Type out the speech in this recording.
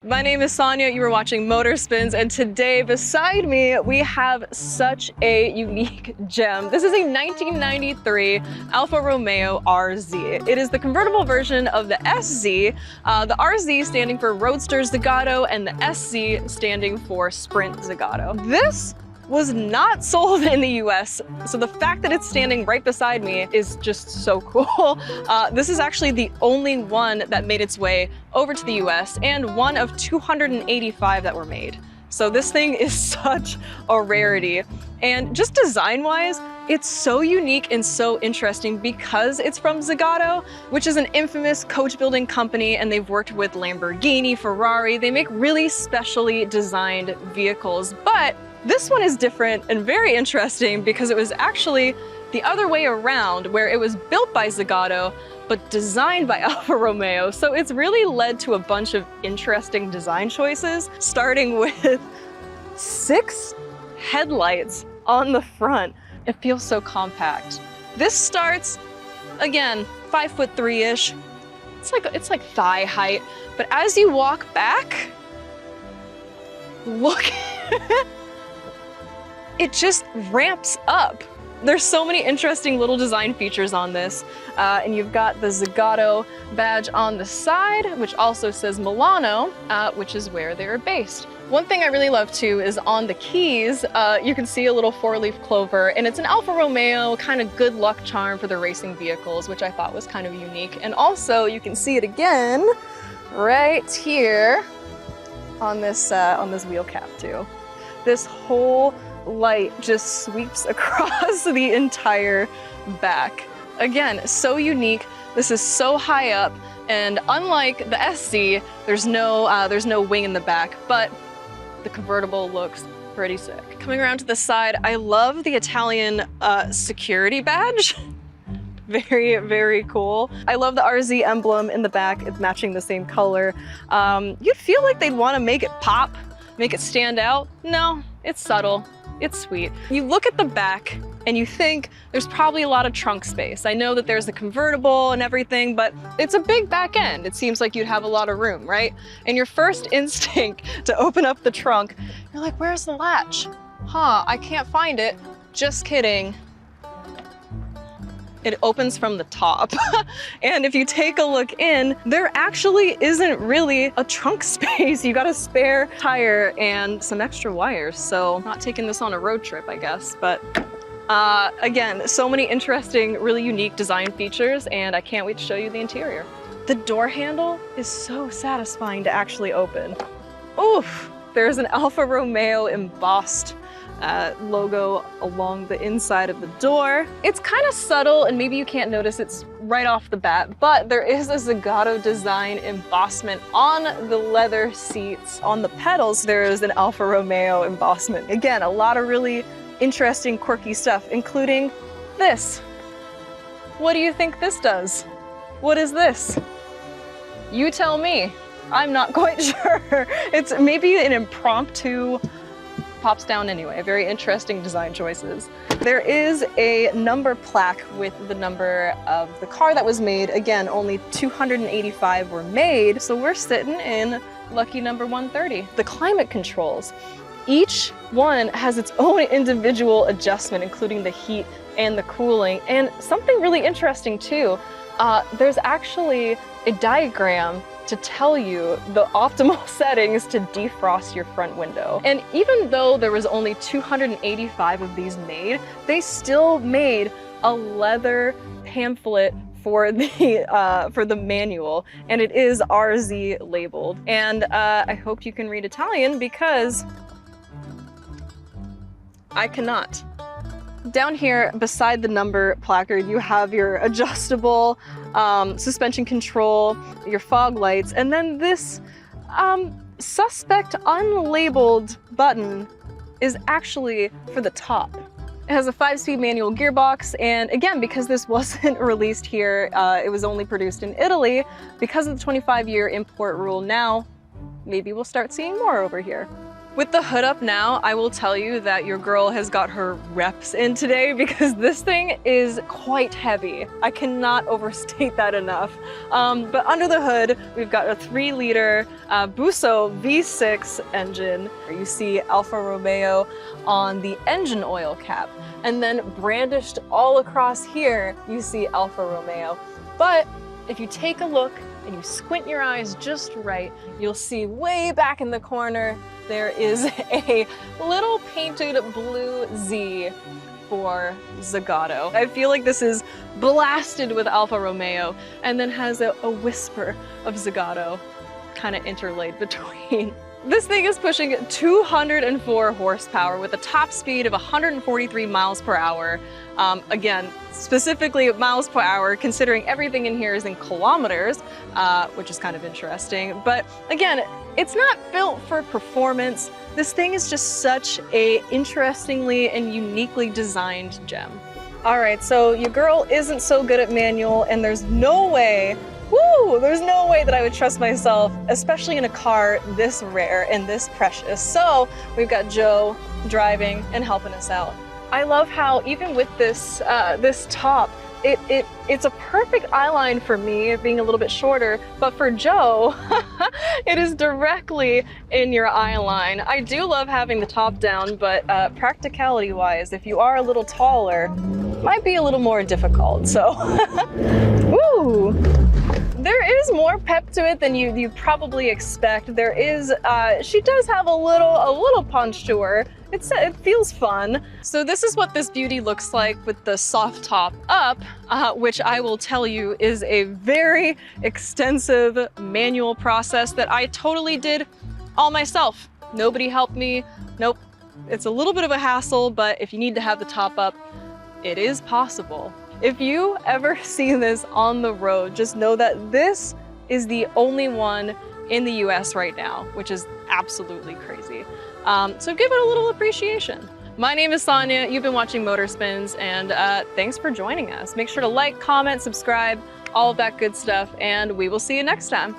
My name is Sonia, you are watching Motor Spins, and today beside me we have such a unique gem. This is a 1993 Alfa Romeo RZ. It is the convertible version of the SZ, the RZ standing for Roadster Zagato and the SZ standing for Sprint Zagato. This was not sold in the US, so the fact that it's standing right beside me is just so cool. This is actually the only one that made its way over to the US and one of 285 that were made. So this thing is such a rarity. And just design-wise, it's so unique and so interesting because it's from Zagato, which is an infamous coach building company, and they've worked with Lamborghini, Ferrari. They make really specially designed vehicles, but this one is different and very interesting because it was actually the other way around, where it was built by Zagato but designed by Alfa Romeo. So it's really led to a bunch of interesting design choices, starting with 6 headlights on the front. It feels so compact. This starts, again, 5'3"-ish. It's like thigh height, but as you walk back, look. It just ramps up. There's so many interesting little design features on this. And you've got the Zagato badge on the side, which also says Milano, which is where they're based. One thing I really love too is on the keys, you can see a little 4-leaf clover, and it's an Alfa Romeo kind of good luck charm for the racing vehicles, which I thought was kind of unique. And also you can see it again right here on this wheel cap too. This whole light just sweeps across the entire back. Again, so unique. This is so high up, and unlike the SC, there's no wing in the back, but the convertible looks pretty sick. Coming around to the side, I love the Italian security badge. Very, very cool. I love the RZ emblem in the back. It's matching the same color. You'd feel like they'd want to make it pop, make it stand out. No, it's subtle. It's sweet. You look at the back and you think there's probably a lot of trunk space. I know that there's a convertible and everything, but it's a big back end. It seems like you'd have a lot of room, right? And your first instinct to open up the trunk, you're like, where's the latch? Huh, I can't find it. Just kidding. It opens from the top. And if you take a look in, there actually isn't really a trunk space. You got a spare tire and some extra wires. So not taking this on a road trip, I guess. But again, so many interesting, really unique design features, and I can't wait to show you the interior. The door handle is so satisfying to actually open. Oof, there's an Alfa Romeo embossed logo along the inside of the door. It's kind of subtle, and maybe you can't notice it's right off the bat, but there is a Zagato design embossment on the leather seats. On the pedals, there is an Alfa Romeo embossment. Again, a lot of really interesting, quirky stuff, including this. What do you think this does? What is this? You tell me. I'm not quite sure. It's maybe an impromptu pops down anyway. Very interesting design choices. There is a number plaque with the number of the car that was made. Again, only 285 were made, so we're sitting in lucky number 130. The climate controls. Each one has its own individual adjustment, including the heat and the cooling. And something really interesting too, there's actually a diagram to tell you the optimal settings to defrost your front window. And even though there was only 285 of these made, they still made a leather pamphlet for the manual, and it is RZ labeled. And I hope you can read Italian because I cannot. Down here beside the number placard, you have your adjustable suspension control, your fog lights, and then this suspect unlabeled button is actually for the top. It has a 5-speed manual gearbox, and again, because this wasn't released here, it was only produced in Italy, because of the 25-year import rule now, maybe we'll start seeing more over here. With the hood up now, I will tell you that your girl has got her reps in today because this thing is quite heavy. I cannot overstate that enough. But under the hood, we've got a 3-liter Busso V6 engine. You see Alfa Romeo on the engine oil cap. And then brandished all across here, you see Alfa Romeo. But if you take a look and you squint your eyes just right, you'll see way back in the corner, there is a little painted blue Z for Zagato. I feel like this is blasted with Alfa Romeo and then has a whisper of Zagato kind of interlaid between. This thing is pushing 204 horsepower with a top speed of 143 miles per hour. Again, specifically miles per hour, considering everything in here is in kilometers, which is kind of interesting. But again, it's not built for performance. This thing is just such a interestingly and uniquely designed gem. All right, so your girl isn't so good at manual, and there's no way that I would trust myself, especially in a car this rare and this precious. So we've got Joe driving and helping us out. I love how even with this this top, it's a perfect eye line for me, being a little bit shorter, but for Joe, it is directly in your eye line. I do love having the top down, but practicality-wise, if you are a little taller, might be a little more difficult, so. Woo! There is more pep to it than you probably expect. There is, she does have a little punch to her. It feels fun. So this is what this beauty looks like with the soft top up, which I will tell you is a very extensive manual process that I totally did all myself. Nobody helped me. Nope. It's a little bit of a hassle, but if you need to have the top up, it is possible. If you ever see this on the road, just know that this is the only one in the US right now, which is absolutely crazy. So give it a little appreciation. My name is Sonia, you've been watching Motor Spins, and thanks for joining us. Make sure to like, comment, subscribe, all of that good stuff, and we will see you next time.